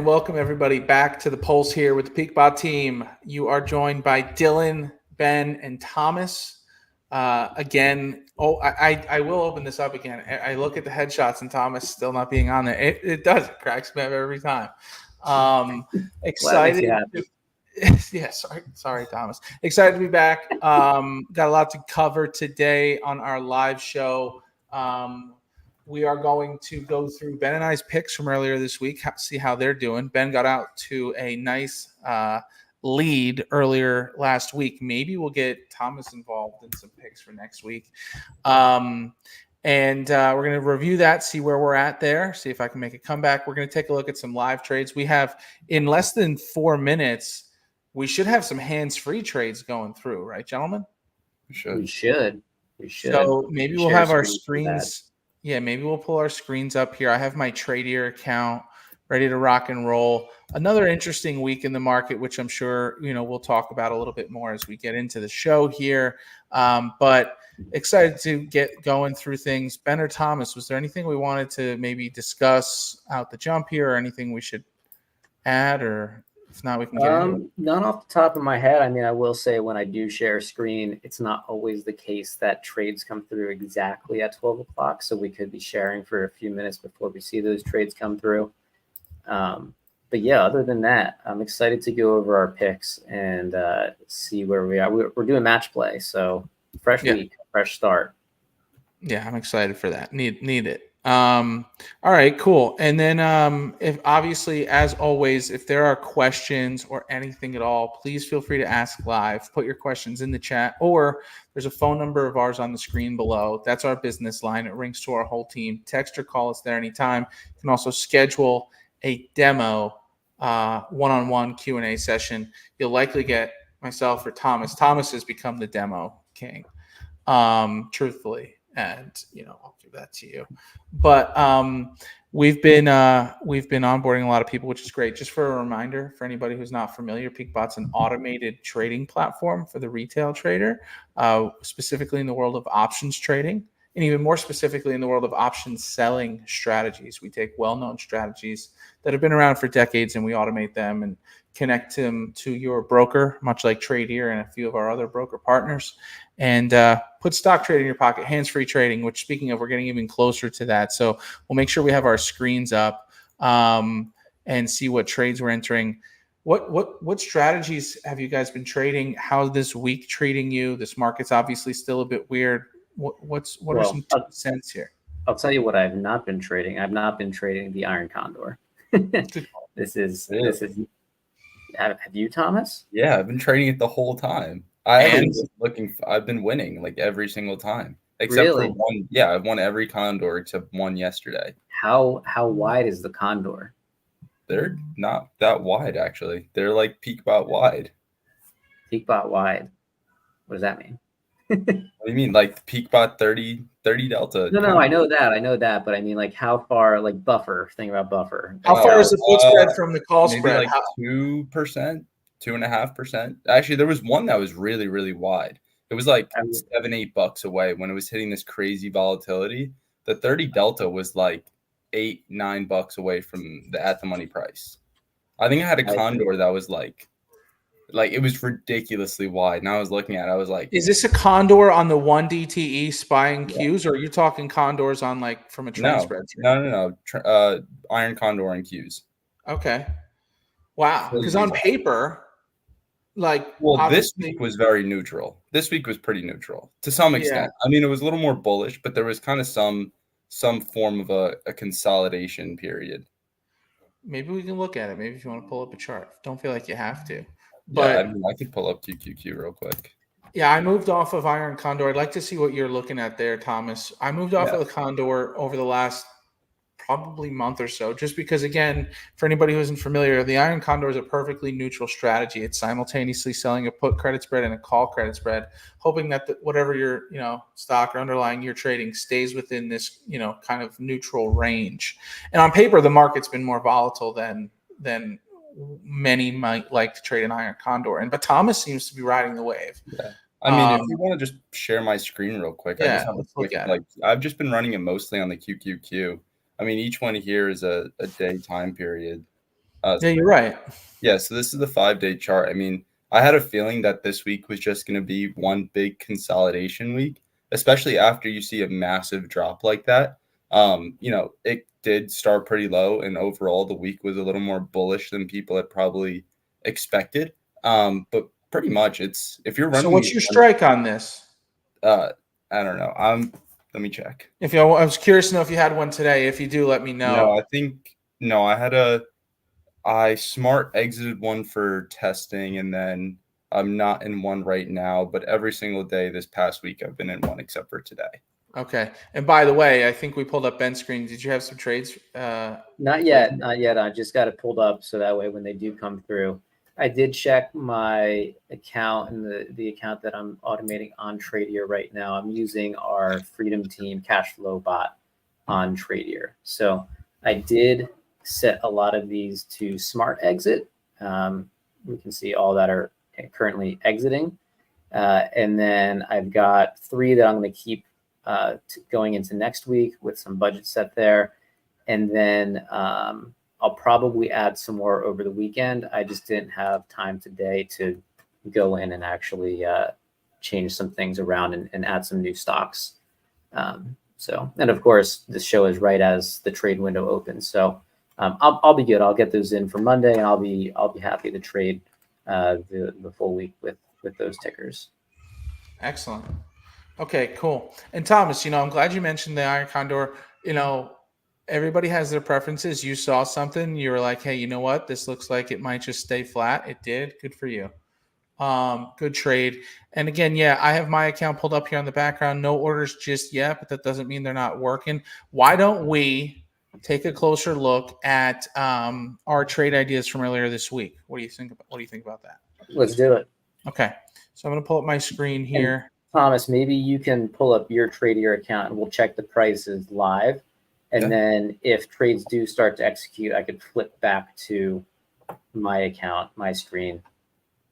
and welcome everybody back to the Pulse here with the PeakBot team. You are joined by Dillon, Ben, and Thomas. Again, I will open this up again. I look at the headshots and Thomas still not being on there. It does. It cracks me up every time. Excited. Yeah, sorry, Thomas. Excited to be back. Got a lot to cover today on our live show. We are going to go through Ben and I's picks from earlier this week, see how they're doing. Ben got out to a nice lead earlier last week. Maybe we'll get Thomas involved in some picks for next week. And we're going to review that, see where we're at there, see if I can make a comeback. We're going to take a look at some live trades. We have, in less than 4 minutes, we should have some hands-free trades going through, right, gentlemen? We should. So maybe we'll have our screens. Yeah, maybe we'll pull our screens up here. I have my Tradier account ready to rock and roll. Another interesting week in the market, which I'm sure, we'll talk about a little bit more as we get into the show here. But excited to get going through things. Ben or Thomas, was there anything we wanted to maybe discuss out the jump here or anything we should add, or if not, we can get into it? Not off the top of my head. I mean, I will say when I do share a screen, it's not always the case that trades come through exactly at 12 o'clock. So we could be sharing for a few minutes before we see those trades come through. But yeah, other than that, I'm excited to go over our picks and see where we are. We're doing match play, so fresh week, fresh start. Yeah, I'm excited for that. Need it. All right, cool. And then if obviously, as always, if there are questions or anything at all, please feel free to ask live. Put your questions in the chat, or there's a phone number of ours on the screen below. That's our business line. It rings to our whole team. Text or call us there anytime. You can also schedule a demo one-on-one Q&A session. You'll likely get myself or Thomas. Thomas has become the demo king, truthfully. And I'll give that to you. But we've been onboarding a lot of people, which is great. Just for a reminder, for anybody who's not familiar, PeakBot's an automated trading platform for the retail trader, specifically in the world of options trading, and even more specifically in the world of options selling strategies. We take well-known strategies that have been around for decades, and we automate them and connect them to your broker, much like Tradier and a few of our other broker partners, and put stock trading in your pocket, hands-free trading, which, speaking of, we're getting even closer to that. So we'll make sure we have our screens up and see what trades we're entering. What strategies have you guys been trading? How's this week treating you? This market's obviously still a bit weird. What are some cents here? I'll tell you what I've not been trading. I've not been trading the Iron Condor. This is. Have you, Thomas? Yeah, I've been trading it the whole time. I've been winning like every single time, except for one. Yeah, I've won every Condor except one yesterday. How wide is the Condor? They're not that wide, actually. They're like PeakBot wide. PeakBot wide. What does that mean? What do you mean, like PeakBot 30 delta? No, I know that, but I mean, like, how far, like, buffer? Think about buffer. How far is the put spread from the call spread? Like 2%, 2.5%. Actually, there was one that was really, really wide. It was like $7-8 away when it was hitting this crazy volatility. The 30 delta was like $8-9 away from the at the money price. I think I had a Condor that was like it was ridiculously wide. And I was looking at it, I was like, is this a Condor on the 1 DTE spying Qs, or are you talking Condors on like from a trend spread? No. Iron Condor and Qs. Okay. Wow. Because on paper, this week was very neutral. This week was pretty neutral to some extent. I mean, it was a little more bullish, but there was kind of some form of a consolidation period. Maybe we can look at it. Maybe if you want to pull up a chart. Don't feel like you have to. But I could pull up QQQ real quick. Yeah, I moved off of Iron Condor. I'd like to see what you're looking at there, Thomas. I moved off of the Condor over the last probably month or so, just because, again, for anybody who isn't familiar, the Iron Condor is a perfectly neutral strategy. It's simultaneously selling a put credit spread and a call credit spread, hoping that whatever your stock or underlying you're trading stays within this kind of neutral range. And on paper, the market's been more volatile than many might like to trade an Iron Condor, but Thomas seems to be riding the wave. Yeah. I mean, if you want to just share my screen real quick, let's look at it. I've just been running it mostly on the QQQ. I mean, each one here is a day time period. Yeah, you're right. Yeah, so this is the 5-day chart. I mean, I had a feeling that this week was just going to be one big consolidation week, especially after you see a massive drop like that. It did start pretty low, and overall the week was a little more bullish than people had probably expected. But pretty much if you're running. So what's your strike on this? I don't know. Let me check. I was curious to know if you had one today. If you do, let me know. No, I smart exited one for testing, and then I'm not in one right now, but every single day this past week I've been in one except for today. Okay. And by the way, I think we pulled up Ben's screen. Did you have some trades? Not yet. I just got it pulled up so that way when they do come through, I did check my account and the account that I'm automating on Tradier right now. I'm using our Freedom Team cash flow bot on Tradier. So I did set a lot of these to smart exit. We can see all that are currently exiting. And then I've got 3 that I'm going to keep going into next week with some budget set there. And then I'll probably add some more over the weekend. I just didn't have time today to go in and actually change some things around and add some new stocks. And of course, this show is right as the trade window opens. So I'll be good. I'll get those in for Monday, and I'll be happy to trade the full week with those tickers. Excellent. Okay, cool. And Thomas, I'm glad you mentioned the Iron Condor. Everybody has their preferences. You saw something, you were like, hey, you know what? This looks like it might just stay flat. It did. Good for you. Good trade. And again, yeah, I have my account pulled up here on the background. No orders just yet, but that doesn't mean they're not working. Why don't we take a closer look at our trade ideas from earlier this week? What do you think about that? Let's do it. Okay. So I'm going to pull up my screen here. And Thomas, maybe you can pull up your Tradier account and we'll check the prices live. And then if trades do start to execute, I could flip back to my account, my screen.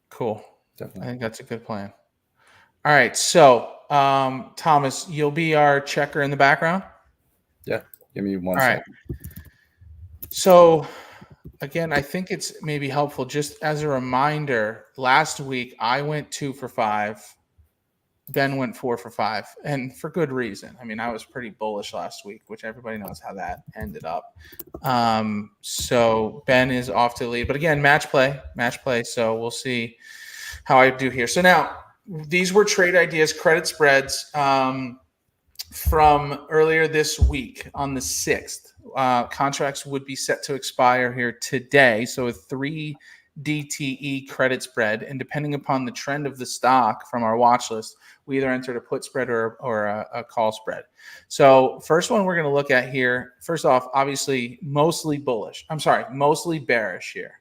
Cool. Definitely. I think that's a good plan. All right. So, Thomas, you'll be our checker in the background. Yeah. Give me one All second. right. So, again, I think it's maybe helpful just as a reminder. Last week, I went 2 for 5. Ben went 4 for 5, and for good reason. I mean, I was pretty bullish last week, which everybody knows how that ended up. So Ben is off to the lead, but again, match play. So we'll see how I do here. So now these were trade ideas, credit spreads from earlier this week on the 6th. Contracts would be set to expire here today. So a 3 DTE credit spread, and depending upon the trend of the stock from our watch list, we either entered a put spread or a call spread. So first one we're going to look at here, first off, obviously mostly bearish here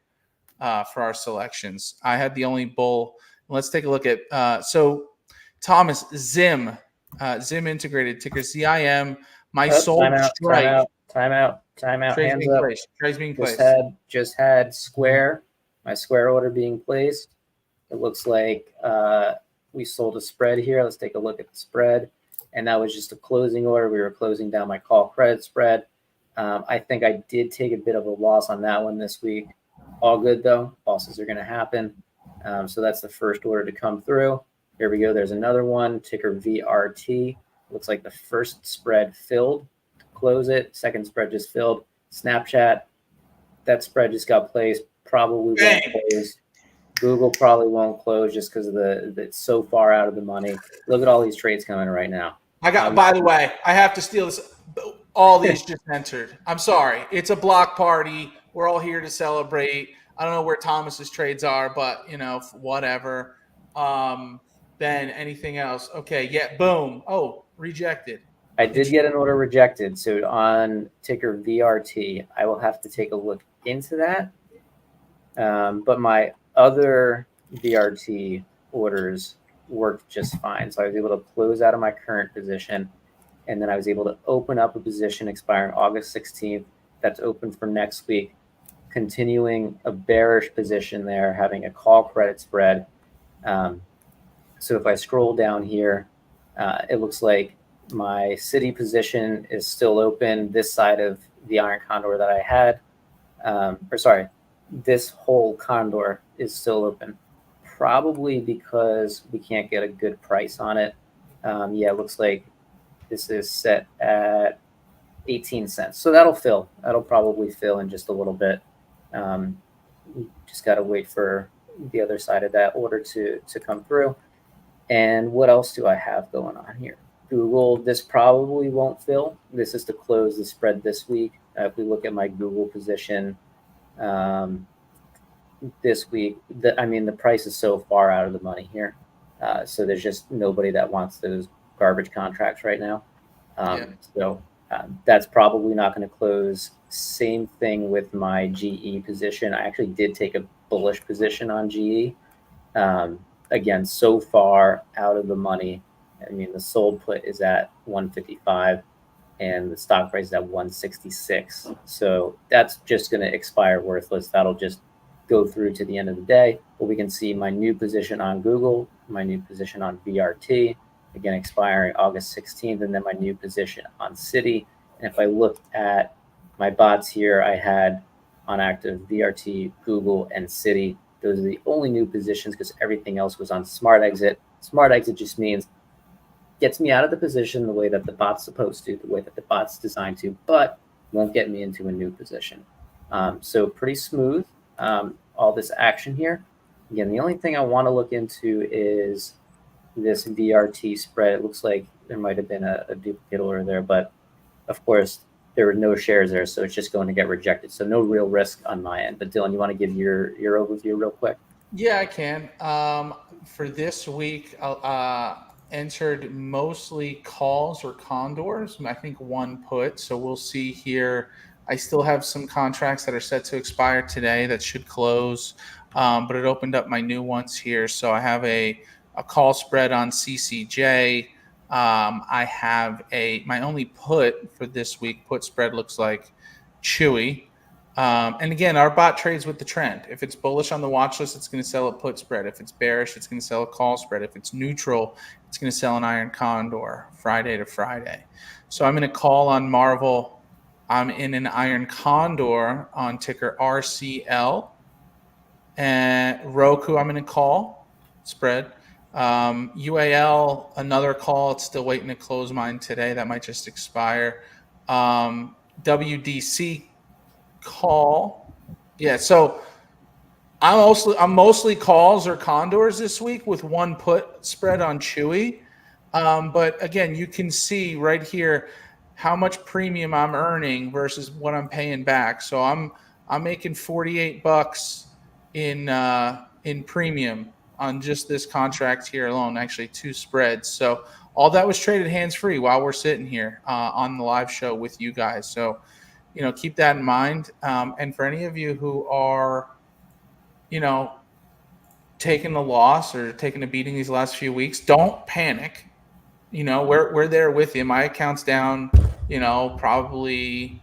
for our selections. I had the only bull. Let's take a look at, so Thomas, Zim Integrated, ticker ZIM, my sold strike. Time out. Hands up. Trades being placed. Just had Square. My Square order being placed. It looks like we sold a spread here. Let's take a look at the spread. And that was just a closing order. We were closing down my call credit spread. I think I did take a bit of a loss on that one this week. All good, though. Losses are going to happen. So that's the first order to come through. Here we go. There's another one, ticker VRT. Looks like the first spread filled. To close it. Second spread just filled. Snapchat. That spread just got placed. Probably won't close. Google probably won't close just because of it's so far out of the money. Look at all these trades coming right now. By the way, I have to steal this. All these just entered. I'm sorry. It's a block party. We're all here to celebrate. I don't know where Thomas's trades are, but whatever. Ben, anything else? Okay, yeah, boom. Oh, rejected. I did get an order rejected. So on ticker VRT, I will have to take a look into that. But my other VRT orders worked just fine. So I was able to close out of my current position, and then I was able to open up a position expiring August 16th. That's open for next week, continuing a bearish position there, having a call credit spread. So if I scroll down here, it looks like my city position is still open this side of the Iron Condor that I had. this whole condor is still open, probably because we can't get a good price on it. Yeah, it looks like this is set at 18 cents. So that'll fill. That'll probably fill in just a little bit. We just got to wait for the other side of that order to come through. And what else do I have going on here? Google, this probably won't fill. This is to close the spread this week. If we look at my Google position this week, the price is so far out of the money here. So there's just nobody that wants those garbage contracts right now. So that's probably not going to close. Same thing with my GE position. I actually did take a bullish position on GE. Again, so far out of the money. I mean, the sold put is at 155 and the stock price is at 166. So that's just going to expire worthless. That'll just go through to the end of the day. But we can see my new position on Google, my new position on VRT, again expiring August 16th, and then my new position on Citi. And if I look at my bots here, I had on active VRT, Google, and Citi. Those are the only new positions because everything else was on smart exit. Smart exit just means gets me out of the position the way that the bot's supposed to, the way that the bot's designed to, but won't get me into a new position. So pretty smooth, all this action here. Again, the only thing I want to look into is this VRT spread. It looks like there might have been a duplicate order there, but of course there were no shares there, so it's just going to get rejected. So no real risk on my end. But Dillon, you want to give your overview real quick? Yeah, I can. For this week, entered mostly calls or condors. I think one put. So we'll see here. I still have some contracts that are set to expire today that should close, but it opened up my new ones here. So I have a call spread on CCJ. I have my only put for this week. Put spread looks like Chewy. And again, our bot trades with the trend. If it's bullish on the watch list, it's going to sell a put spread. If it's bearish, it's going to sell a call spread. If it's neutral, it's going to sell an iron condor Friday to Friday. So I'm going to call on Marvel. I'm in an iron condor on ticker RCL. And Roku, I'm going to call spread. UAL, another call. It's still waiting to close mine today. That might just expire. WDC call. Yeah, so I'm mostly calls or condors this week with one put spread on Chewy. But again, you can see right here how much premium I'm earning versus what I'm paying back. So I'm making $48 in premium on just this contract here alone, actually two spreads. So all that was traded hands-free while we're sitting here on the live show with you guys. So, keep that in mind. And for any of you who are, taking a loss or taking a beating these last few weeks, don't panic. We're there with you. My account's down, probably,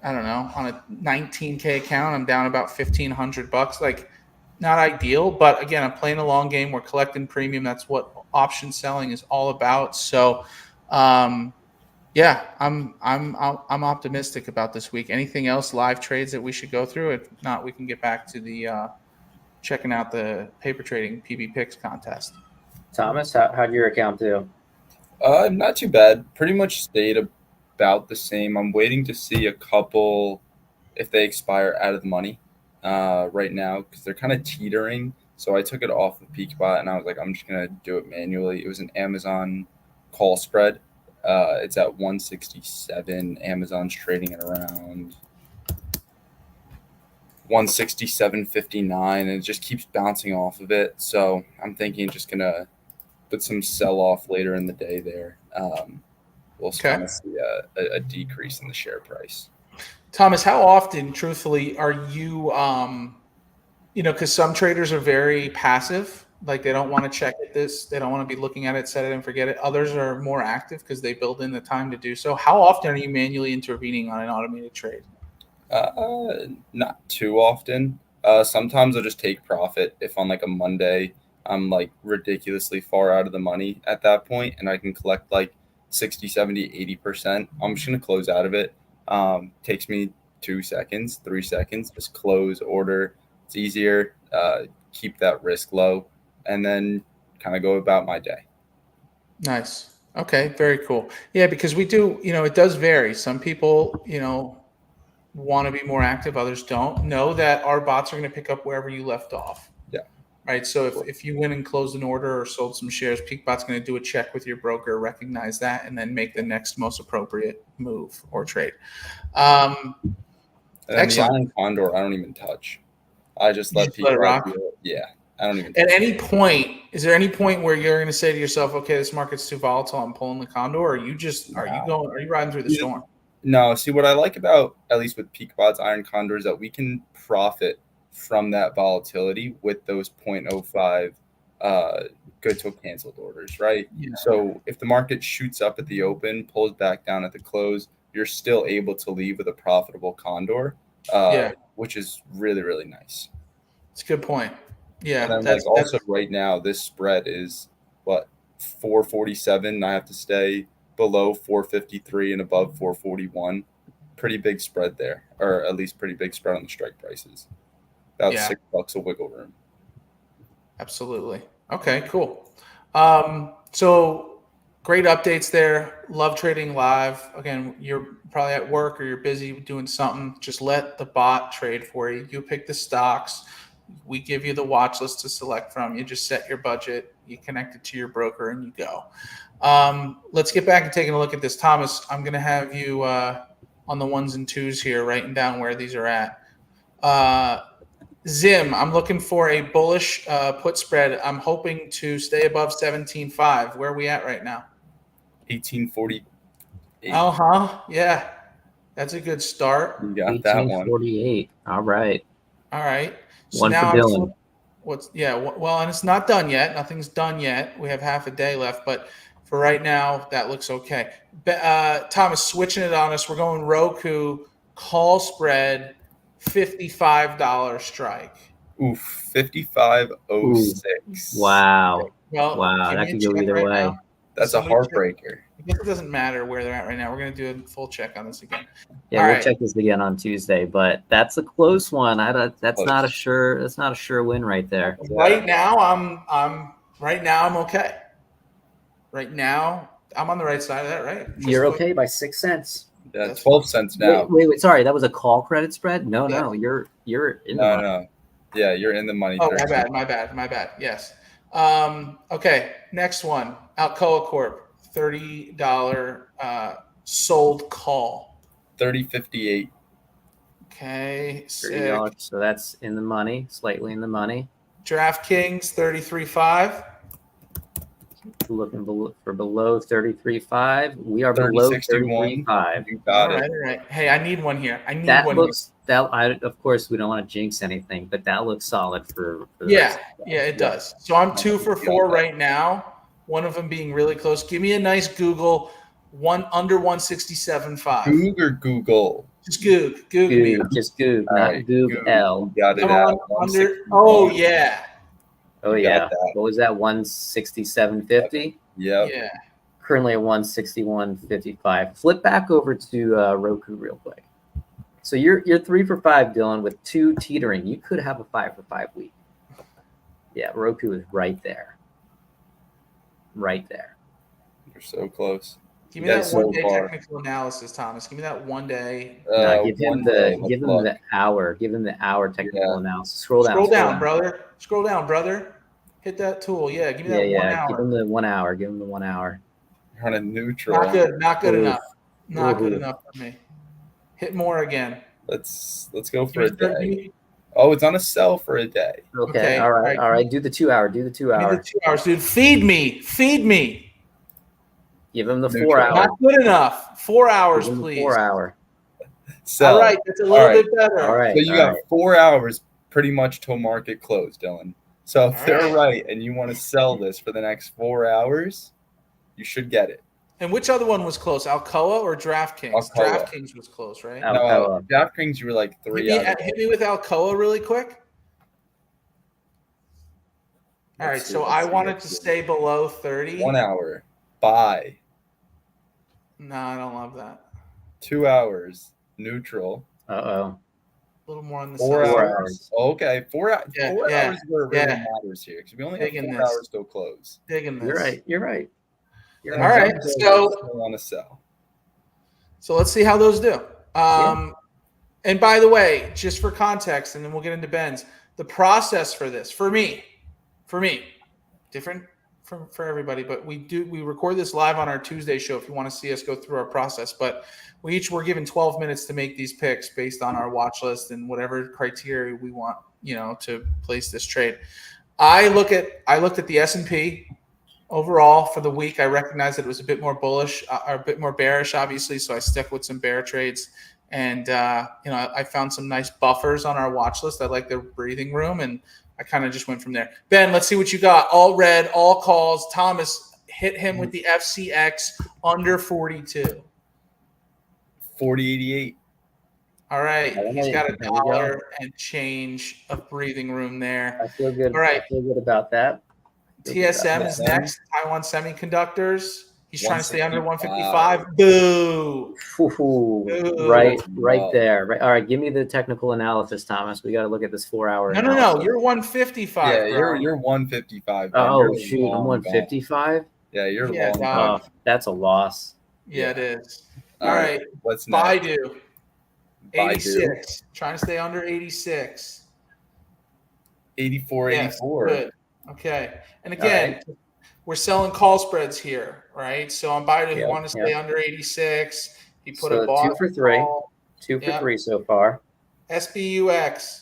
I don't know, on a 19K account, I'm down about $1,500. Like, not ideal, but again, I'm playing a long game. We're collecting premium. That's what option selling is all about. So, yeah, I'm optimistic about this week. Anything else, live trades that we should go through? If not, we can get back to the checking out the paper trading PB picks contest. Thomas, how'd your account do? Not too bad. Pretty much stayed about the same. I'm waiting to see a couple if they expire out of the money right now because they're kind of teetering. So I took it off of PeakBot and I was like, I'm just gonna do it manually. It was an Amazon call spread. It's at 167. Amazon's trading at around 167.59, and it just keeps bouncing off of it. So I'm thinking just gonna put some sell off later in the day there. We'll kind of see a decrease in the share price. Thomas, how often, truthfully, are you, because some traders are very passive, like they don't want to check this, they don't want to be looking at it, set it and forget it. Others are more active because they build in the time to do so. How often are you manually intervening on an automated trade? Not too often. Sometimes I'll just take profit if on like a Monday I'm like ridiculously far out of the money at that point and I can collect like 60, 70, 80%. I'm just going to close out of it. Takes me 2 seconds, 3 seconds, just close, order. It's easier. Keep that risk low, and then kind of go about my day. Nice. Okay, very cool. Yeah, because we do, it does vary. Some people, want to be more active, others don't. Know that our bots are going to pick up wherever you left off. Yeah. Right. So if you went and closed an order or sold some shares, PeakBot's going to do a check with your broker, recognize that, and then make the next most appropriate move or trade. And Excellent. the Iron Condor, I don't even touch. I just let let it rock. do it. Yeah. I don't even. At any point, is there any point where you're going to say to yourself, okay, this market's too volatile, I'm pulling the Condor, or are you riding through the storm? No, see what I like about, at least with PeakBot's Iron Condor, is that we can profit from that volatility with those 0.05 good till canceled orders, right? Yeah. So if the market shoots up at the open, pulls back down at the close, you're still able to leave with a profitable Condor, which is really, really nice. It's a good point. Yeah. And then also right now, this spread is what, 447, and I have to stay below 453 and above 441. Pretty big spread there, or at least pretty big spread on the strike prices. About $6 a wiggle room. Absolutely. Okay, cool. So great updates there. Love trading live. Again, you're probably at work or you're busy doing something. Just let the bot trade for you. You pick the stocks. We give you the watch list to select from. You just set your budget. You connect it to your broker and you go. Let's get back and taking a look at this. Thomas, I'm going to have you on the ones and twos here, writing down where these are at. Zim, I'm looking for a bullish put spread. I'm hoping to stay above 17.5. Where are we at right now? 1848. Yeah. That's a good start. You got that one. 1848. All right. So one now for Dillon. And it's not done yet. Nothing's done yet. We have half a day left, but for right now, that looks okay. Thomas, switching it on us. We're going Roku call spread, $55 strike. Oof, 55.06. Wow. Well, that could go either way. Now. That's a heartbreaker. I guess it doesn't matter where they're at right now. We're going to do a full check on this again. Yeah, we'll check this again on Tuesday, but that's a close one. That's not a sure win right there. Right now, I'm okay. Right now, I'm on the right side of that, right? You're okay by 6 cents. Yeah, 12 cents now. Wait. Sorry, that was a call credit spread? No, you're in the money. No. Yeah, you're in the money. Oh, my bad. Yes. Okay, next one. Alcoa Corp, $30 sold call. 30.58. Okay, $30. So that's in the money, slightly in the money. DraftKings, 33.5. Looking for below 33.5. We are below 33.5. You got it. All right. Hey, I need one here. Of course, we don't want to jinx anything, but that looks solid for it does. So I'm 2 for 4 right now. One of them being really close. Give me a nice Google under 167.5. Google. Just Goog me. Just Goog, not Google. Got it out. Yeah. Oh yeah. What was that? 167.50. Yeah. Currently at 161.55. Flip back over to Roku real quick. So you're 3 for 5, Dillon, with 2 teetering. You could have a 5 for 5 week. Yeah, Roku is right there. Right there. You're so close. Give me that 1 day technical analysis, Thomas. Give me that 1 day. Give him the hour. Give him the hour technical analysis. Scroll down, brother. Scroll down, brother. Hit that tool. Yeah, give me that 1 hour. Give him the 1 hour. Give him the 1 hour. You're on a neutral. Not good enough. Not good enough for me. Hit more again. Let's go for a day. Oh, it's on a sell for a day. Okay. All right. Do the 2 hour. Give me the 2 hours, dude. Feed me. Give him the 4 hour. Not good enough. 4 hours, please. 4 hour. Sell. All right, that's a little bit better. All right. So you got 4 hours pretty much till market close, Dillon. So if they're right and you want to sell this for the next 4 hours, you should get it. And which other one was close, Alcoa or DraftKings? Alcoa. DraftKings was close, right? No, DraftKings, you were like 3 hours. Hit me with Alcoa really quick. All right, so I wanted to stay below 30. 1 hour. Buy. No, I don't love that. 2 hours. Neutral. Uh-oh. A little more on the 4 side. 4 hours. hours. Okay, 4 hours. Yeah, 4 yeah, hours is where it really yeah. matters here because we only Digging have 4 this. hours till close. Digging this. You're right. You're right. You're And All right, some days so- I still want to sell. So let's see how those do. And by the way, just for context, and then we'll get into Ben's, the process for this, for me, different for everybody, but we record this live on our Tuesday show if you want to see us go through our process. But we're given 12 minutes to make these picks based on our watch list and whatever criteria we want, to place this trade. I looked at the S&P overall for the week. I recognize that it was a bit more bullish or a bit more bearish, obviously. So I stuck with some bear trades, and I found some nice buffers on our watch list. I like their breathing room, and I kind of just went from there. Ben, let's see what you got. All red, all calls. Thomas, hit him with the FCX under 42. 40.88. All right, he's got There we go. $1 and change of breathing room there. I feel good. All right. I feel good about that. TSM is next. Taiwan Semiconductors. He's trying to stay under 155. 155. Boo. Ooh, right there. Right. All right, give me the technical analysis, Thomas. We got to look at this 4 hour. No. You're 155. Yeah, bro. you're 155. Oh You're shoot, I'm long 155. Yeah, you're Yeah, long. dog. Oh, that's a loss. Yeah, it is. All right. What's next? Baidu. 86. Trying to stay under 86. 84, Yes, 84. good. Okay. And again, we're selling call spreads here, right? So on Baidu, he wanted to stay under 86. He put a ball. 2 for 3. Call. 2 for 3 so far. SBUX.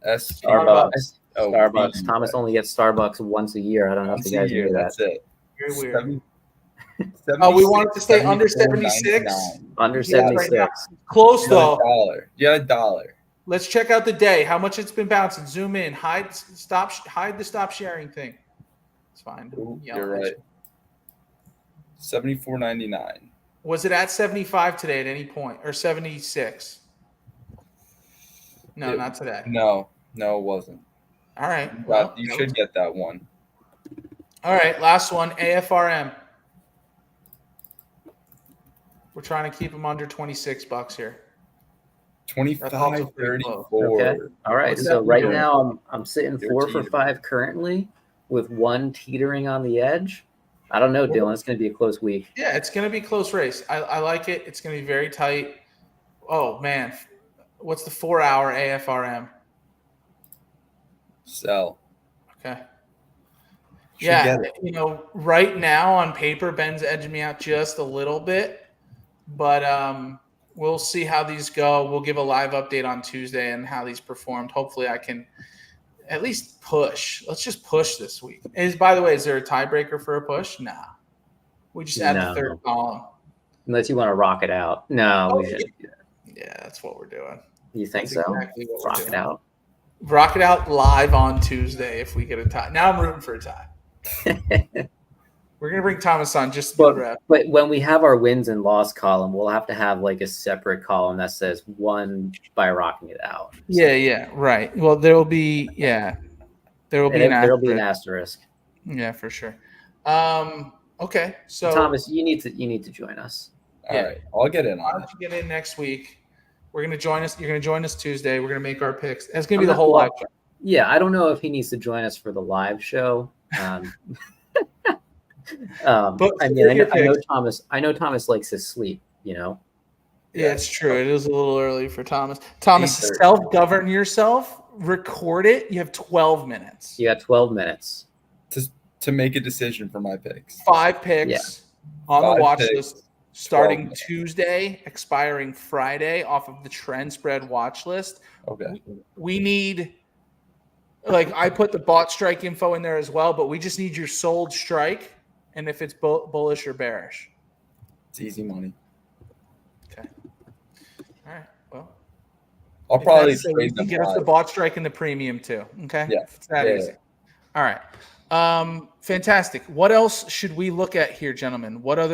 Starbucks. Oh, Starbucks. Thomas only gets Starbucks once a year. I don't know if you guys knew that. That's it. Very weird. 76, We wanted to stay under 76. Under 76. Close You though. got $1. You got $1. Let's check out the day. How much it's been bouncing. Zoom in. Hide the stop sharing thing. It's fine. Ooh, you're right. 74.99. Was it at 75 today at any point, or 76? No, not today. No, it wasn't. All right. Well, you should get that one. All right, last one. AFRM. We're trying to keep them under $26 here. 25.34. Okay. All right. What's So that right doing? now I'm sitting You're 4 for teetering. 5 currently, with 1 teetering on the edge. I don't know, Dylan. It's going to be a close week. Yeah, it's going to be a close race. I like it. It's going to be very tight. Oh, man. What's the 4 hour AFRM? Sell. Okay. Should Yeah, get it. right now on paper, Ben's edging me out just a little bit, but we'll see how these go. We'll give a live update on Tuesday and how these performed. Hopefully, I can at least push. Let's just push this week. By the way, is there a tiebreaker for a push? Nah. We just add the third column. Unless you want to rock it out. No, we should. Yeah, that's what we're doing. You think That's so? exactly what we're Rock doing. it out. Rock it out live on Tuesday if we get a tie. Now I'm rooting for a tie. We're gonna bring Thomas on just to rep. But when we have our wins and loss column, we'll have to have like a separate column that says won by rocking it out. Yeah, right. Well, there will be There'll be an asterisk. Yeah, for sure. Okay, so Thomas, you need to join us. All right. I'll get in why on don't it. you get in next week? We're gonna join us. You're gonna join us Tuesday. We're gonna make our picks. That's gonna be the whole live show. Yeah, I don't know if he needs to join us for the live show. But I mean, I know Thomas likes his sleep. Yeah, it's true. It is a little early for Thomas. Thomas, 8:30. self-govern yourself. Record it. You have 12 minutes. You got 12 minutes. To make a decision for my picks. 5 picks on the 5 watch picks, list starting 12 minutes. Tuesday, expiring Friday off of the trend spread watch list. Okay. We need, I put the bought strike info in there as well, but we just need your sold strike and if it's bullish or bearish. It's easy money. Okay. All right. Well, I'll probably you trade can them get us the live. bought strike and the premium too. Okay. Yeah. It's that easy. All right. Fantastic. What else should we look at here, gentlemen? What else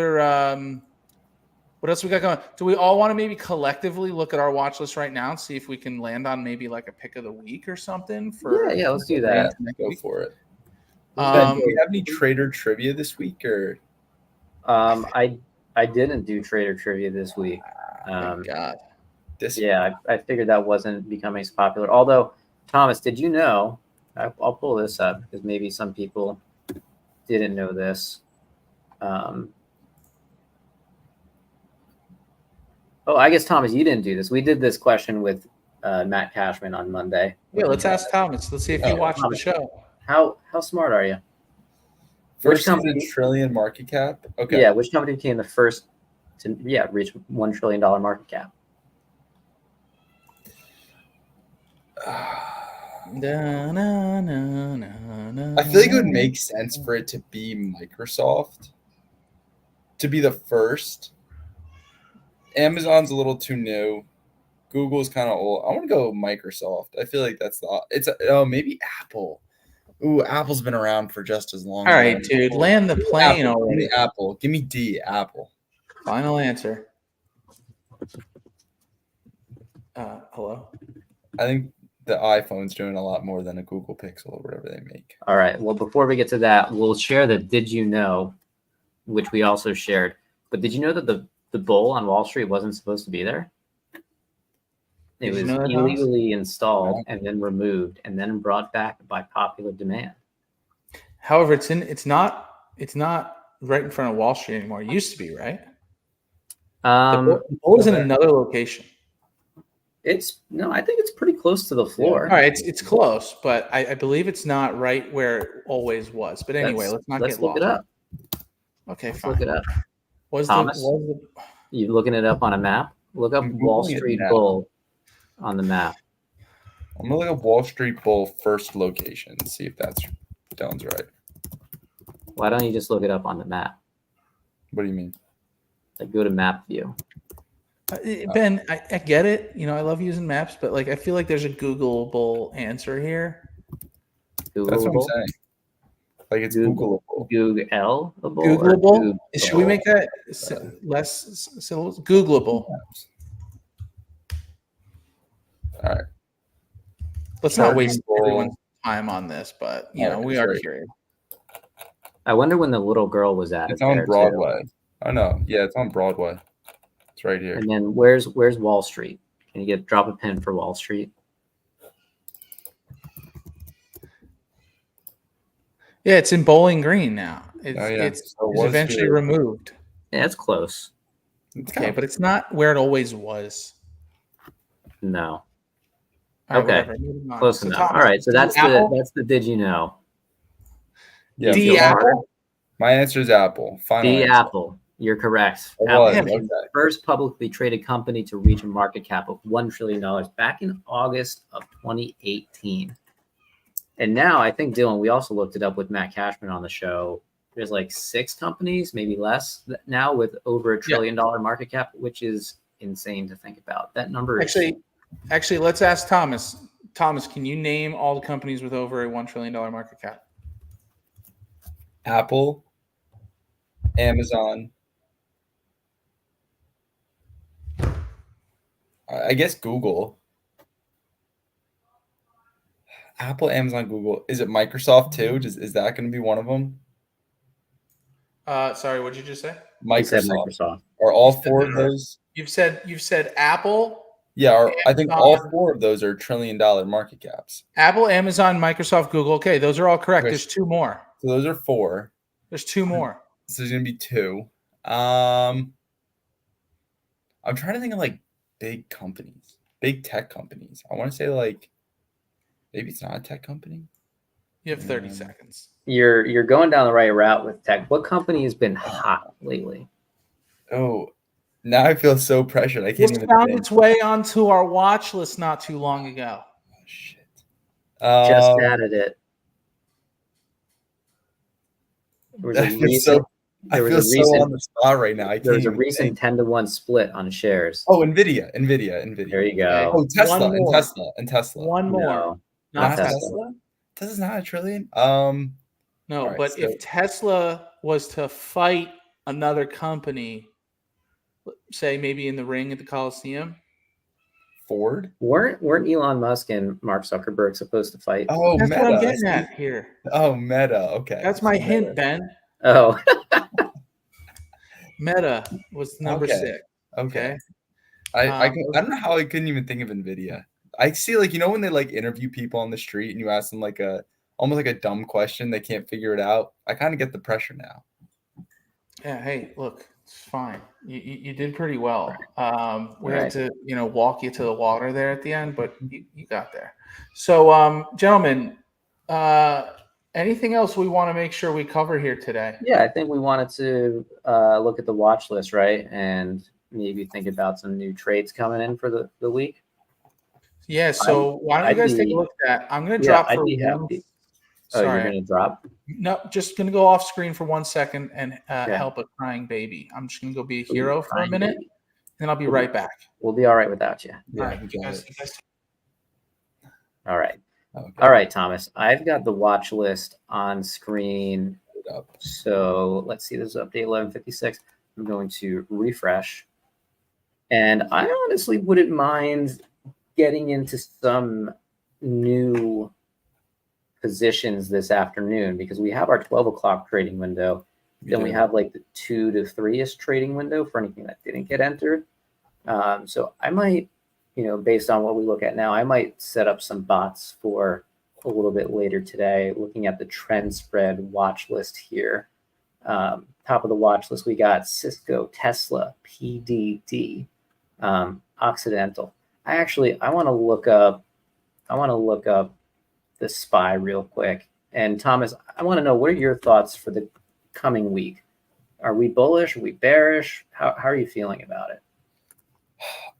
we got going? Do we all want to maybe collectively look at our watch list right now and see if we can land on maybe like a pick of the week or something? Yeah, let's do that. Yeah, go for it. Do Um, we have any trader trivia this week or? I didn't do trader trivia this week. Thank God. Yeah, I figured that wasn't becoming as popular. Although, Thomas, did you know? I'll pull this up because maybe some people didn't know this. I guess Thomas, you didn't do this. We did this question with Matt Cashman on Monday. Yeah, let's ask Thomas. Let's see if he watched the show. How smart are you? First season trillion market cap. Okay. Yeah, which company became the first to reach $1 trillion market cap? I feel like it would make sense for it to be Microsoft, to be the first. Amazon's a little too new. Google's kind of old. I want to go Microsoft. I feel like that's maybe Apple. Ooh, Apple's been around for just as long. All right, dude, land the plane already. Give me Apple. Give me D, Apple. Final answer. Hello? I think the iPhone's doing a lot more than a Google Pixel or whatever they make. All right. Well, before we get to that, we'll share the Did You Know, which we also shared. But did you know that the bull on Wall Street wasn't supposed to be there? It was illegally installed and then removed and then brought back by popular demand. However, it's not right in front of Wall Street anymore. It used to be, right? The bull is in another location. I think it's pretty close to the floor. All right, it's close, but I believe it's not right where it always was. But anyway, let's look it up. Okay, let's fine. Look it up. Thomas, you looking it up on a map? Look up Wall Street Bull on the map. I'm gonna look at Wall Street Bull first location and see if Dylan's right. Why don't you just look it up on the map? What do you mean? Like go to map view. Ben, I get it. I love using maps, but I feel like there's a Googleable answer here. That's what I'm saying. It's Googleable. Googleable. Should we make that less syllables? Googleable. All right. Let's not waste everyone's time on this, but we are curious. I wonder when the little girl was at. It's on Broadway. Oh no, yeah, it's on Broadway. It's right here. And then where's Wall Street? Can you drop a pin for Wall Street? Yeah, it's in Bowling Green now. It's eventually removed. Yeah, it's close. Okay, but it's not where it always was. No. Right, okay, close enough. All right, so that's the Did You Know? Yeah, D Apple. My answer is Apple. D Apple. You're correct. Apple was the first publicly traded company to reach a market cap of $1 trillion back in August of 2018. And now I think, Dylan, we also looked it up with Matt Cashman on the show. There's 6 companies, maybe less now, with over $1 trillion market cap, which is insane to think about. That number Actually, let's ask Thomas. Thomas, can you name all the companies with over a $1 trillion market cap? Apple, Amazon, I guess Google. Apple, Amazon, Google. Is it Microsoft too? Is that going to be one of them? Sorry, what did you just say? Microsoft. Are all 4 of those? You've said Apple. Yeah, I think all 4 of those are $1 trillion market caps. Apple, Amazon, Microsoft, Google. Okay, those are all correct. Okay. There's 2 more. So those are 4. There's 2 more. So there's going to be 2. I'm trying to think of big companies, big tech companies. I want to say maybe it's not a tech company. You have 30 seconds. You're going down the right route with tech. What company has been hot lately? Oh, now I feel so pressured. I can't even found its way onto our watch list not too long ago. Oh, shit. Just added it. I feel so on the spot right now. There was a recent 10-to-1 split on shares. Oh, Nvidia. There you go. Oh, Tesla. One more. No, not Tesla. Tesla's not $1 trillion. No, right, but if Tesla was to fight another company, say maybe in the ring at the Coliseum, Ford? Weren't Elon Musk and Mark Zuckerberg supposed to fight? Oh, that's Meta. what I'm getting at here. Oh, Meta. Okay. That's my hint, Ben. Oh. Meta was number 6. Okay. I don't know how I couldn't even think of Nvidia. I see, like, you know, when they like interview people on the street and you ask them like almost like a dumb question, they can't figure it out. I kind of get the pressure now. Yeah. Hey, look, it's fine. You did pretty well. We Right. had to, walk you to the water there at the end, but you got there. So, gentlemen, anything else we want to make sure we cover here today? Yeah, I think we wanted to look at the watch list, right? And maybe think about some new trades coming in for the week. Yeah. So why don't you guys take a look at that? I'm going to drop I'd for be one. happy. Oh, you're Sorry. going to drop? No, just going to go off screen for 1 second and Yeah. help a crying baby. I'm just going to go be a hero for a Crying minute, baby. and I'll be right back. We'll be all right without you. Yeah, All right, we you got guys- it. you guys- All right. Okay. All right, Thomas. I've got the watch list on screen. So let's see. This is update 1156. I'm going to refresh. And I honestly wouldn't mind getting into some new positions this afternoon because we have our 12 o'clock trading window. Then we have like the 2 to 3-ish trading window for anything that didn't get entered. So I might, based on what we look at now, I might set up some bots for a little bit later today, looking at the trend spread watch list here. Top of the watch list, we got Cisco, Tesla, PDD, Occidental. I want to look up the SPY real quick. And Thomas, I want to know, what are your thoughts for the coming week? Are we bullish? Are we bearish? How are you feeling about it?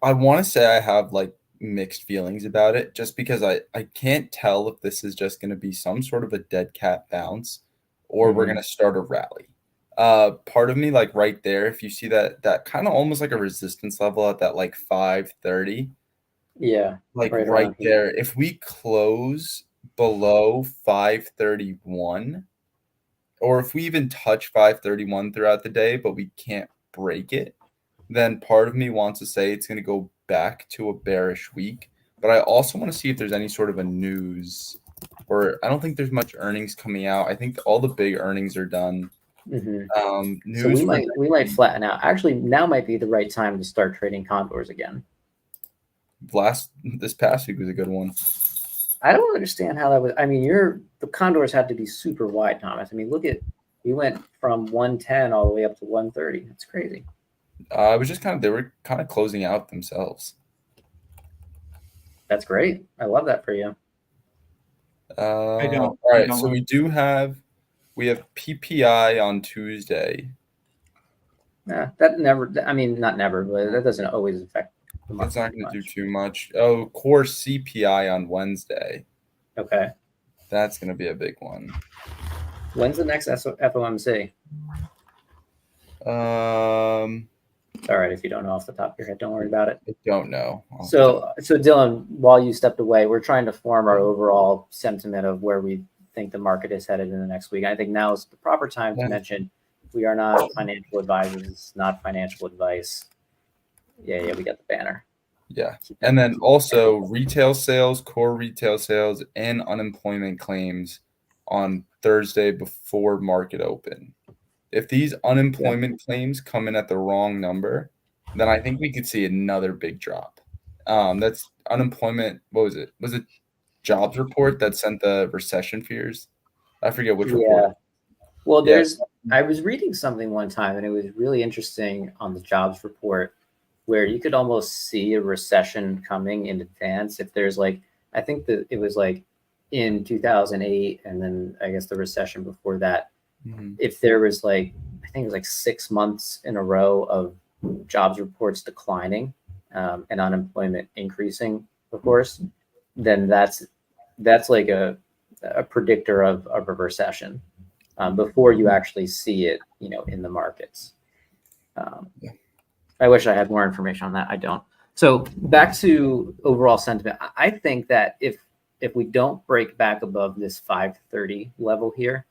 I want to say I have like mixed feelings about it just because I can't tell if this is just going to be some sort of a dead cat bounce or we're going to start a rally. Part of me, like right there, if you see that kind of almost like a resistance level at that like 530. Yeah. Like right there. If we close below 531, or if we even touch 531 throughout the day, but we can't break it, then part of me wants to say it's going to go back to a bearish week. But I also want to see if there's any sort of a news, or I don't think there's much earnings coming out. I think all the big earnings are done. News, so we might flatten out. Actually, now might be the right time to start trading condors again. This past week was a good one. I don't understand how that was. I mean, the condors had to be super wide, Thomas. I mean, we went from 110 all the way up to 130. That's crazy. It was just they were kind of closing out themselves. That's great. I love that for you. I don't. All right, so we have PPI on Tuesday. Yeah, that never. I mean, not never, but that doesn't always affect. It's not going to do too much. Oh, core CPI on Wednesday. Okay. That's going to be a big one. When's the next FOMC? All right, if you don't know off the top of your head, don't worry about it. I don't know. So Dillon, while you stepped away, we're trying to form our overall sentiment of where we think the market is headed in the next week. I think now is the proper time to mention we are not financial advisors. It's not financial advice. Yeah, we got the banner. Yeah. And then also retail sales, core retail sales, and unemployment claims on Thursday before market open. If these unemployment claims come in at the wrong number, then I think we could see another big drop. That's unemployment. What was it? Was it jobs report that sent the recession fears? I forget which report. Well, I was reading something one time, and it was really interesting on the jobs report where you could almost see a recession coming in advance. If there's I think that it was in 2008, and then I guess the recession before that. Mm-hmm. If there was I think it was 6 months in a row of jobs reports declining and unemployment increasing, of course, then that's like a predictor of a recession before you actually see it, in the markets. I wish I had more information on that. I don't. So back to overall sentiment. I think that if we don't break back above this 530 level here,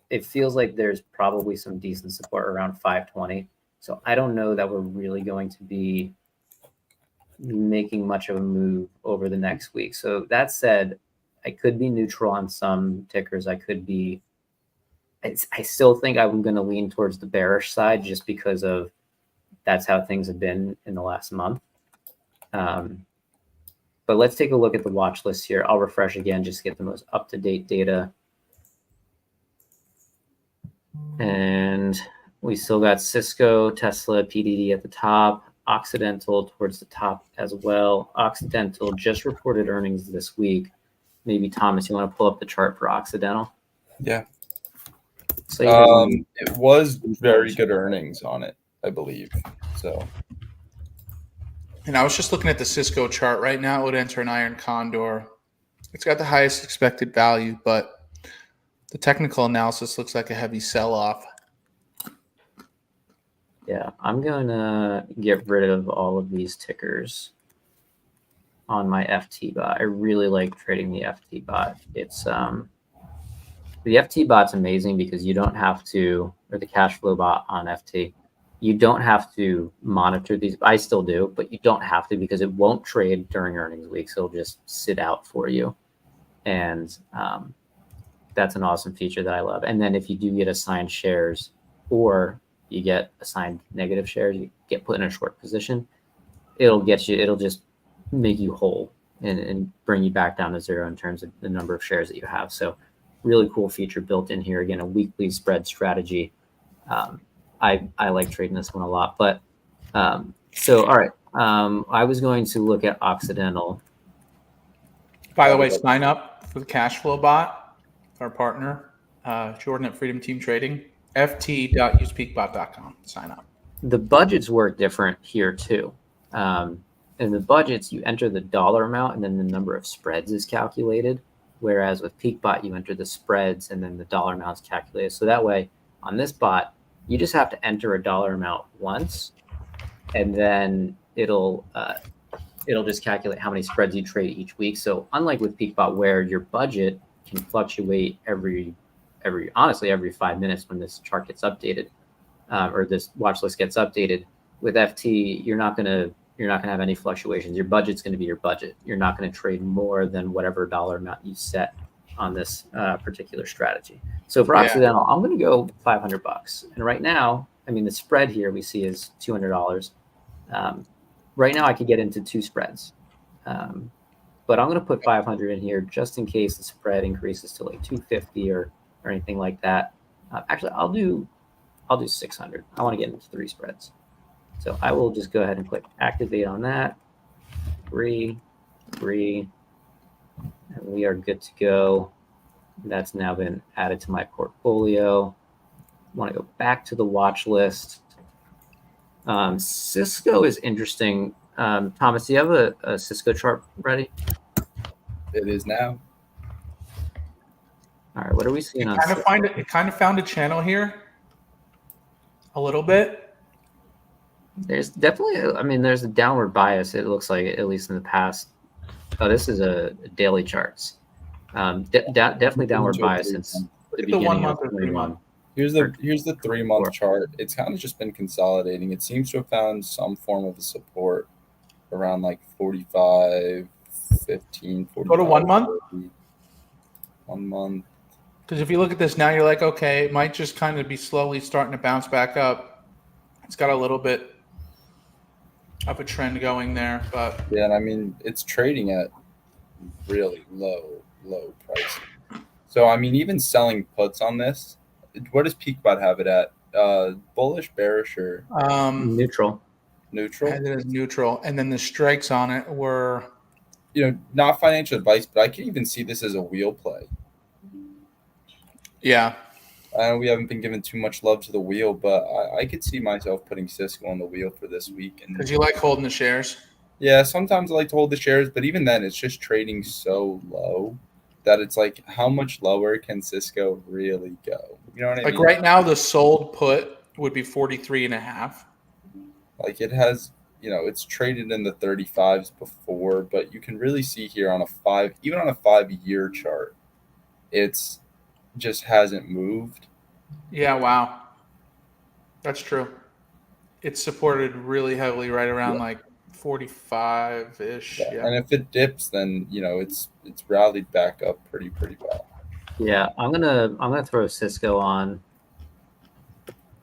it feels like there's probably some decent support around 520. So I don't know that we're really going to be making much of a move over the next week. So that said, I could be neutral on some tickers. I still think I'm going to lean towards the bearish side just because of that's how things have been in the last month. But let's take a look at the watch list here. I'll refresh again, just to get the most up-to-date data. And we still got Cisco, Tesla, PDD at the top, Occidental towards the top as well. Occidental just reported earnings this week. Maybe Thomas, you want to pull up the chart for Occidental? Yeah. So it was very good earnings on it, I believe. So. And I was just looking at the Cisco chart right now. It would enter an iron condor. It's got the highest expected value, but the technical analysis looks like a heavy sell-off. Yeah, I'm going to get rid of all of these tickers on my FT bot. I really like trading the FT bot. It's the FT bot's amazing because you don't have to, or the cash flow bot on FT, you don't have to monitor these. I still do, but you don't have to because it won't trade during earnings week. So it'll just sit out for you. And that's an awesome feature that I love. And then if you do get assigned shares or you get assigned negative shares, you get put in a short position, it'll just make you whole and bring you back down to zero in terms of the number of shares that you have. So really cool feature built in here. Again, a weekly spread strategy. I like trading this one a lot, but so, all right. I was going to look at Occidental. By the way, sign up for the cash flow bot, our partner, Jordan at Freedom Team Trading, ft.usepeakbot.com. Sign up. The budgets work different here too. In the budgets, you enter the dollar amount and then the number of spreads is calculated. Whereas with PeakBot, you enter the spreads and then the dollar amount is calculated. So that way, on this bot, you just have to enter a dollar amount once, and then it'll just calculate how many spreads you trade each week. So unlike with PeakBot, where your budget can fluctuate every 5 minutes when this chart gets updated, or this watch list gets updated, with FT, you're not gonna have any fluctuations. Your budget's going to be your budget. You're not going to trade more than whatever dollar amount you set on this particular strategy. So for Occidental, I'm going to go $500. And right now, I mean, the spread here we see is $200. Right now, I could get into two spreads, but I'm going to put 500 in here just in case the spread increases to like 250 or anything like that. Actually, I'll do 600. I want to get into three spreads. So I will just go ahead and click activate on that. Agree. And we are good to go. That's now been added to my portfolio. I want to go back to the watch list. Cisco is interesting. Thomas, do you have a Cisco chart ready? It is now. All right, what are we seeing on Cisco? It kind of found a channel here a little bit. There's definitely, there's a downward bias. It looks like, at least in the past. Oh, this is a daily charts. Definitely downward bias since the beginning of 21. Here's the 3 month chart. It's kind of just been consolidating. It seems to have found some form of a support around like 45, 15, 45. Go to 1 month. 30. 1 month. Because if you look at this now, you're like, okay, it might just kind of be slowly starting to bounce back up. It's got a little bit of a trend going there, but yeah, and it's trading at really low price. So even selling puts on this, what does PeakBot have it at? Bullish, bearish, or neutral? Neutral. It is neutral, and then the strikes on it were, not financial advice, but I can even see this as a wheel play. Yeah. I know we haven't been given too much love to the wheel, but I could see myself putting Cisco on the wheel for this week. Because you like holding the shares? Yeah, sometimes I like to hold the shares, but even then, it's just trading so low that it's like, how much lower can Cisco really go? You know what I mean? Like right now, the sold put would be 43.5. Like it has, it's traded in the 35s before, but you can really see here on even on a 5-year chart, it's just hasn't moved. Yeah, wow. That's true. It's supported really heavily right around like 45-ish. Yeah. And if it dips, then it's rallied back up pretty well. Yeah, I'm gonna throw Cisco on,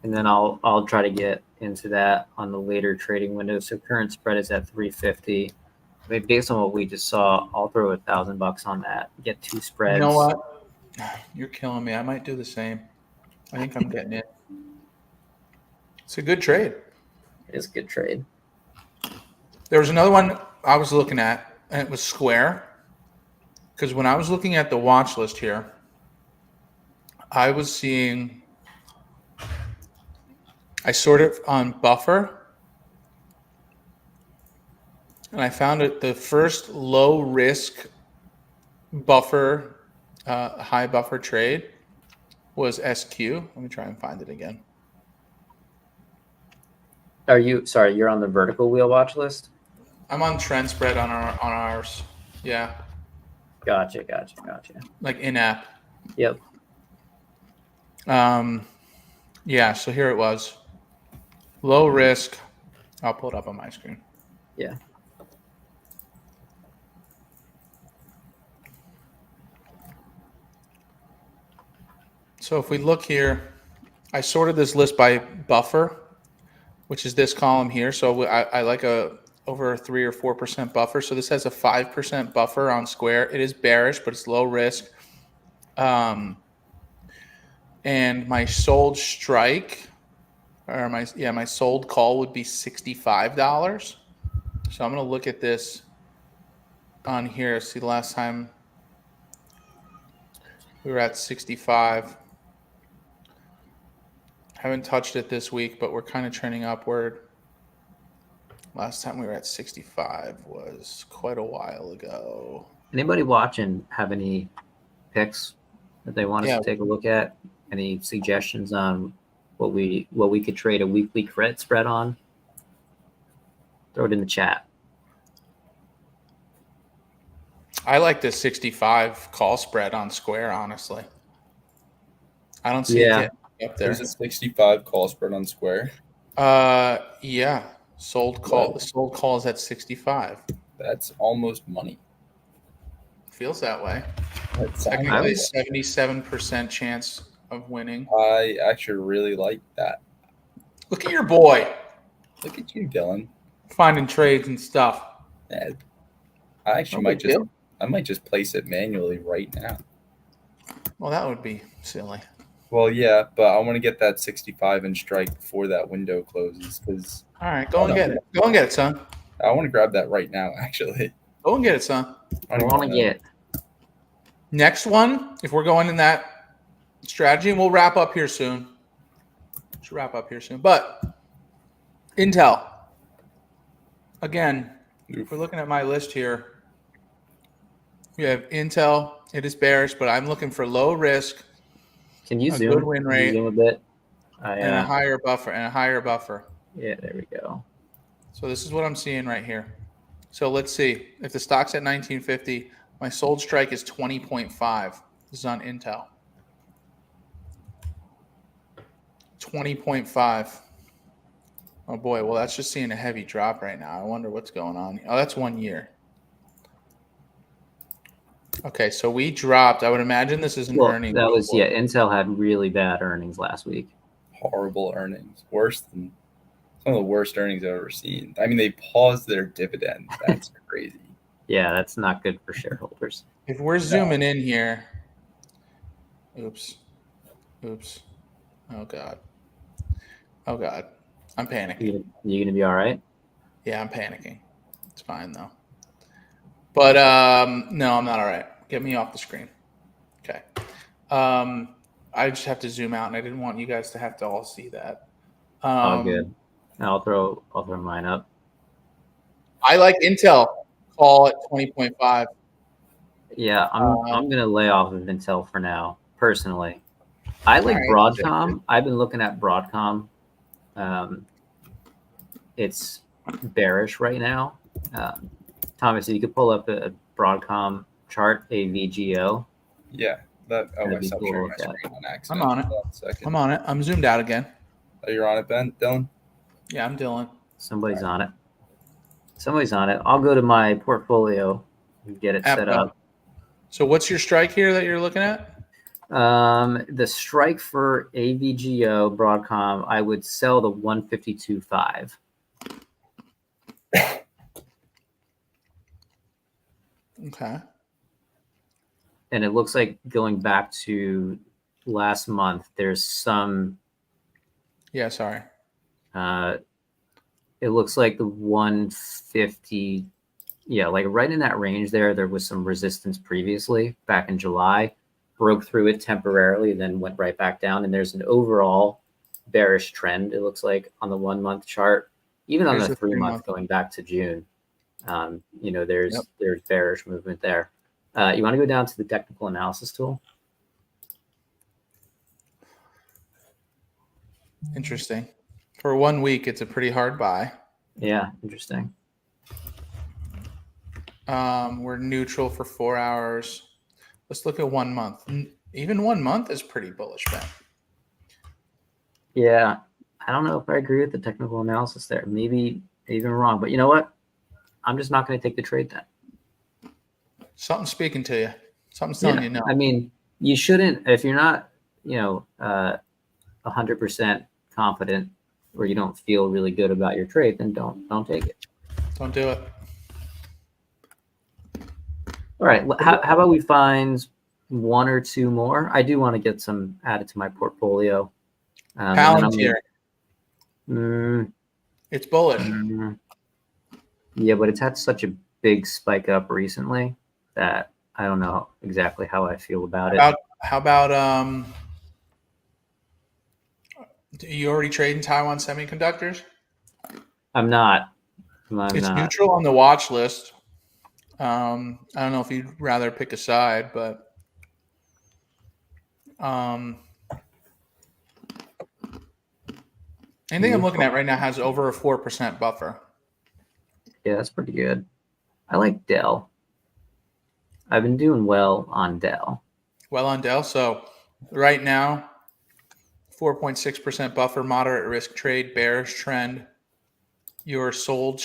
and then I'll try to get into that on the later trading window. So current spread is at 350. I mean, based on what we just saw, I'll throw $1,000 on that. Get 2 spreads. You know what? You're killing me. I might do the same. I think I'm getting it. It's a good trade. It is a good trade. There was another one I was looking at, and it was Square. Because when I was looking at the watch list here, I was seeing, I sorted on buffer, and I found it the first low risk buffer, high buffer trade was SQ. Let me try and find it again. You're on the vertical wheel watch list? I'm on trend spread on ours. Yeah. Gotcha. Like in-app. Yep. Yeah, so here it was. Low risk. I'll pull it up on my screen. Yeah. So if we look here, I sorted this list by buffer, which is this column here. So I like over a 3 or 4% buffer. So this has a 5% buffer on Square. It is bearish, but it's low risk. And my sold strike, or my sold call would be $65. So I'm going to look at this on here. See, the last time we were at 65. Haven't touched it this week, but we're kind of trending upward. Last time we were at 65 was quite a while ago. Anybody watching have any picks that they want us to take a look at? Any suggestions on what we could trade a weekly credit spread on? Throw it in the chat. I like the 65 call spread on Square, honestly. I don't see it getting up there. There's a 65 call spread on Square. Yeah. Sold call. The sold call is at 65. That's almost money. Feels that way. That's technically 77% chance of winning. I actually really like that. Look at your boy. Look at you, Dillon. Finding trades and stuff. Yeah. I actually might just place it manually right now. Well, that would be silly. Well, yeah, but I want to get that 65 in strike before that window closes. Because all right, go and get it. Go and get it, son. I want to grab that right now, actually. Go and get it, son. I want to get. Next one, if we're going in that strategy, and we'll wrap up here soon. Should wrap up here soon. But Intel. Again, if we're looking at my list here, we have Intel. It is bearish, but I'm looking for low risk. Can you zoom? Good win rate. Zoom a bit. And a higher buffer. Yeah, there we go. So this is what I'm seeing right here. So let's see. If the stock's at 1950, my sold strike is 20.5. This is on Intel. 20.5. Oh boy, well that's just seeing a heavy drop right now. I wonder what's going on. Oh, that's 1 year. Okay, so we dropped. I would imagine this is an earnings. That was Intel had really bad earnings last week. Horrible earnings. Some of the worst earnings I've ever seen. I mean, they paused their dividend. That's crazy. Yeah, that's not good for shareholders. If we're zooming in here, oops. Oh God. I'm panicking. You gonna be all right? Yeah, I'm panicking. It's fine though. But no, I'm not all right. Get me off the screen. Okay. I just have to zoom out, and I didn't want you guys to have to all see that. All good. I'll throw mine up. I like Intel. Call at 20.5. Yeah, I'm gonna lay off of Intel for now. Personally, I like Broadcom. I've been looking at Broadcom. It's bearish right now. Thomas, if you could pull up a Broadcom chart, a VGO. Yeah, that. Oh, I stopped sharing my screen on accident. I'm on it. I'm zoomed out again. Oh, you're on it, Ben? Dillon? Yeah, I'm Dillon. Somebody's on it. I'll go to my portfolio and get it set up. So what's your strike here that you're looking at? The strike for AVGO Broadcom, I would sell the 152.5. Okay. And it looks like going back to last month, there's some. Yeah, sorry. It looks like the 150. Yeah, like right in that range there was some resistance previously back in July, broke through it temporarily, then went right back down. And there's an overall bearish trend, it looks like, on the 1 month chart, even on Here's the the 3 month 3 month. going back to June. There's bearish movement there. You want to go down to the technical analysis tool? Interesting. For 1 week, it's a pretty hard buy. Yeah, interesting. We're neutral for 4 hours. Let's look at 1 month. Even 1 month is pretty bullish, Ben. Yeah, I don't know if I agree with the technical analysis there. Maybe even wrong, but you know what? I'm just not going to take the trade then. Something's speaking to you. Something's telling you no. I mean, you shouldn't, if you're not, 100% confident or you don't feel really good about your trade, then don't take it. Don't do it. All right. How about we find 1 or 2 more? I do want to get some added to my portfolio. Palantir. It's bullish. Yeah, but it's had such a big spike up recently that I don't know exactly how I feel about it. How about you already trading Taiwan Semiconductors? I'm not. It's neutral on the watch list. I don't know if you'd rather pick a side, but anything I'm looking at right now has over a 4% buffer. Yeah, that's pretty good. I like Dell. I've been doing well on Dell. Well on Dell. So right now, 4.6% buffer, moderate risk trade, bearish trend. Your sold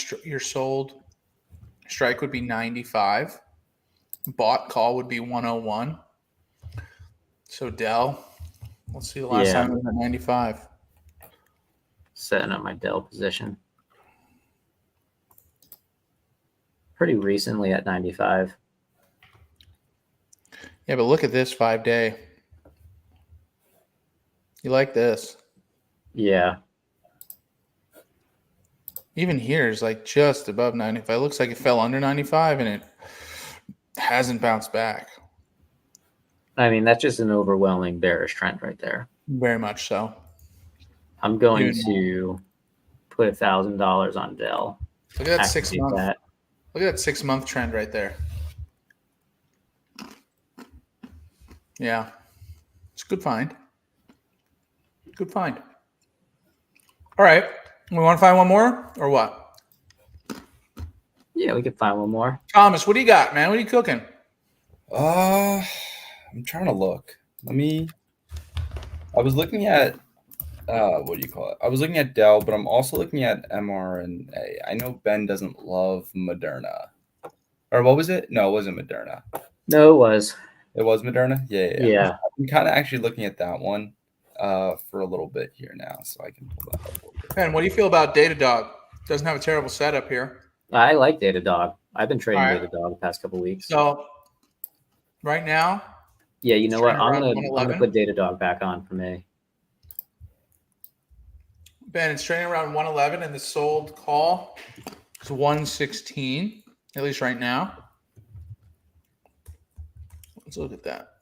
strike would be 95. Bought call would be 101. So Dell, let's see the last time it was at 95. Setting up my Dell position. Pretty recently at 95. Yeah, but look at this 5-day. You like this? Yeah. Even here is like just above 95. It looks like it fell under 95 and it hasn't bounced back. I mean, that's just an overwhelming bearish trend right there. Very much so. I'm going to put $1,000 on Dell. Look at that 6 month. Look at that 6 month trend right there. Yeah, it's a good find. Good find. All right, we want to find one more or what? Yeah, we could find one more. Thomas, what do you got, man? What are you cooking? I'm trying to look. I was looking at what do you call it? I was looking at Dell, but I'm also looking at mRNA. I know Ben doesn't love Moderna. Or what was it? No, it wasn't Moderna. No, it was. It was Moderna? Yeah. I'm kind of actually looking at that one for a little bit here now, so I can pull that up. Ben, what do you feel about Datadog? Doesn't have a terrible setup here. I like Datadog. I've been trading Datadog the past couple of weeks. So right now, yeah, you know what? I'm gonna put Datadog back on for me. Ben, it's trading around 111, and the sold call is 116, at least right now. Let's look at that.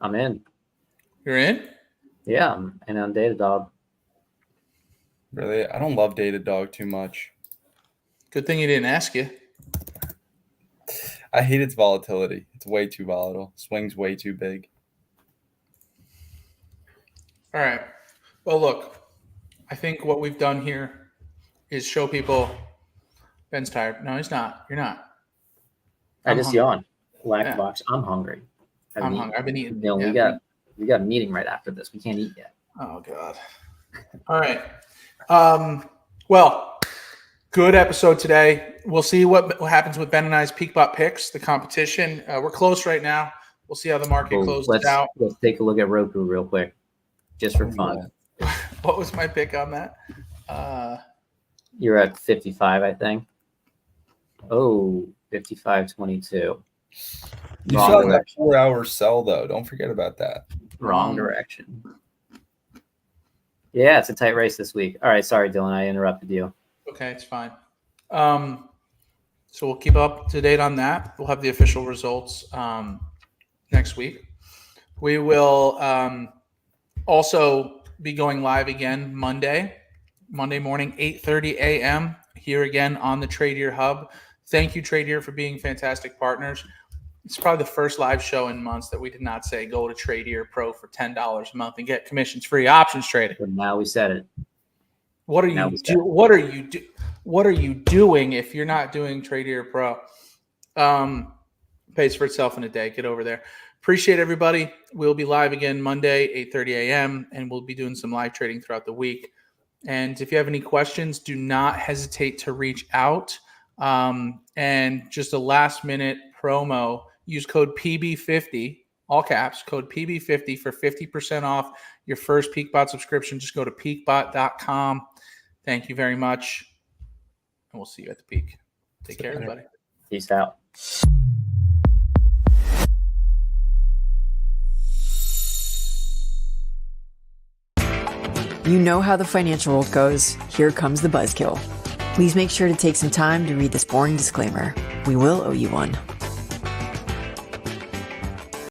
I'm in. You're in? Yeah, I'm in on Datadog. Really? I don't love Datadog too much. Good thing he didn't ask you. I hate its volatility. It's way too volatile. Swings way too big. All right. Well, look, I think what we've done here is show people Ben's tired. No, he's not. You're not. I just yawned. Black box. I'm hungry. I'm hungry. I've been eating. No, we got a meeting right after this. We can't eat yet. Oh God. All right. Well, good episode today. We'll see what happens with Ben and I's PeakBot picks, the competition. We're close right now. We'll see how the market closes out. Let's take a look at Roku real quick, just for fun. What was my pick on that? You're at 55, I think. Oh, 55.22. You saw that 4-hour sell, though. Don't forget about that. Wrong direction. Yeah, it's a tight race this week. All right, sorry, Dylan, I interrupted you. Okay, it's fine. So we'll keep up to date on that. We'll have the official results next week. We will also be going live again Monday morning, 8:30 a.m. here again on the Tradier Hub. Thank you, Tradier, for being fantastic partners. It's probably the first live show in months that we did not say go to Tradier Pro for $10 a month and get commissions-free options trading. But now we said it. What are you doing if you're not doing Tradier Pro? Pays for itself in a day. Get over there. Appreciate everybody. We'll be live again Monday, 8:30 a.m., and we'll be doing some live trading throughout the week. And if you have any questions, do not hesitate to reach out. And just a last-minute promo, use code PB50, all caps, code PB50 for 50% off your first PeakBot subscription. Just go to peakbot.com. Thank you very much, and we'll see you at the peak. Take care, everybody. Peace out. You know how the financial world goes. Here comes the buzzkill. Please make sure to take some time to read this boring disclaimer. We will owe you one.